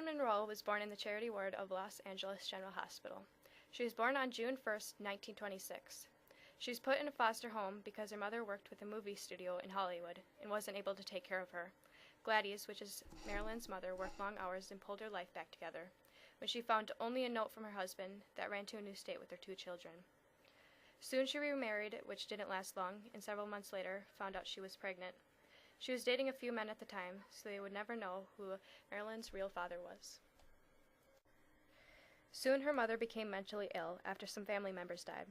Monroe was born in the charity ward of Los Angeles General Hospital. She was born on June 1st, 1926. She was put in a foster home because her mother worked with a movie studio in Hollywood and wasn't able to take care of her. Gladys, which is Marilyn's mother, worked long hours and pulled her life back together when she found only a note from her husband that ran to a new state with their 2 children. Soon she remarried, which didn't last long, and several months later found out she was pregnant. She was dating a few men at the time, so they would never know who Marilyn's real father was. Soon her mother became mentally ill after some family members died.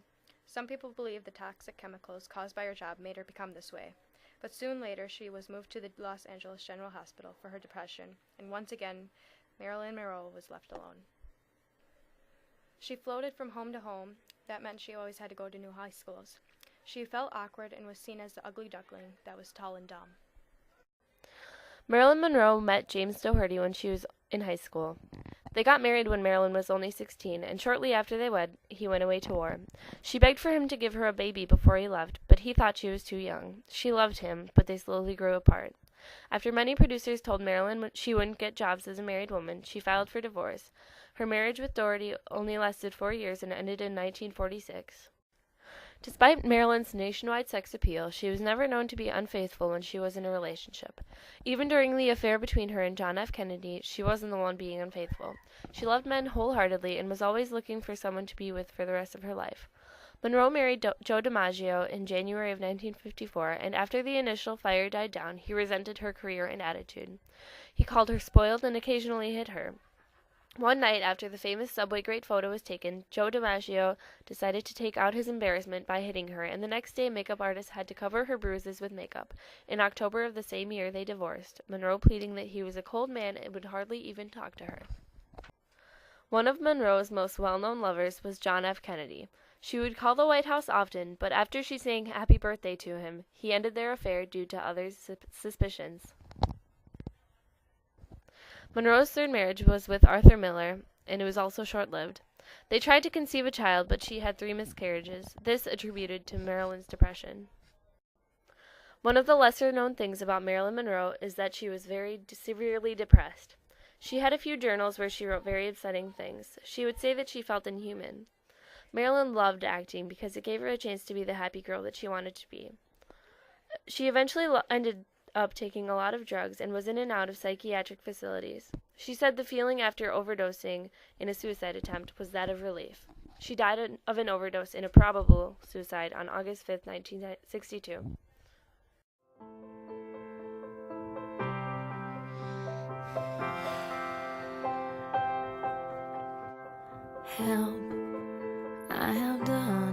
Some people believe the toxic chemicals caused by her job made her become this way, but soon later she was moved to the Los Angeles General Hospital for her depression, and once again, Marilyn Monroe was left alone. She floated from home to home. That meant she always had to go to new high schools. She felt awkward and was seen as the ugly duckling that was tall and dumb. Marilyn Monroe met James Doherty when she was in high school. They got married when Marilyn was only 16, and shortly after they wed, he went away to war. She begged for him to give her a baby before he left, but he thought she was too young. She loved him, but they slowly grew apart. After many producers told Marilyn she wouldn't get jobs as a married woman, she filed for divorce. Her marriage with Doherty only lasted 4 years and ended in 1946. Despite Marilyn's nationwide sex appeal, she was never known to be unfaithful when she was in a relationship. Even during the affair between her and John F. Kennedy, she wasn't the one being unfaithful. She loved men wholeheartedly and was always looking for someone to be with for the rest of her life. Monroe married Joe DiMaggio in January of 1954, and after the initial fire died down, he resented her career and attitude. He called her spoiled and occasionally hit her. One night after the famous Subway Great photo was taken, Joe DiMaggio decided to take out his embarrassment by hitting her, and the next day makeup artists had to cover her bruises with makeup. In October of the same year, they divorced, Monroe pleading that he was a cold man and would hardly even talk to her. One of Monroe's most well-known lovers was John F. Kennedy. She would call the White House often, but after she sang happy birthday to him, he ended their affair due to others' suspicions. Monroe's third marriage was with Arthur Miller, and it was also short-lived. They tried to conceive a child, but she had 3 miscarriages, this attributed to Marilyn's depression. One of the lesser-known things about Marilyn Monroe is that she was very severely depressed. She had a few journals where she wrote very upsetting things. She would say that she felt inhuman. Marilyn loved acting because it gave her a chance to be the happy girl that she wanted to be. She eventually ended up taking a lot of drugs and was in and out of psychiatric facilities. She said the feeling after overdosing in a suicide attempt was that of relief. She died of an overdose in a probable suicide on August 5, 1962. Help, I have done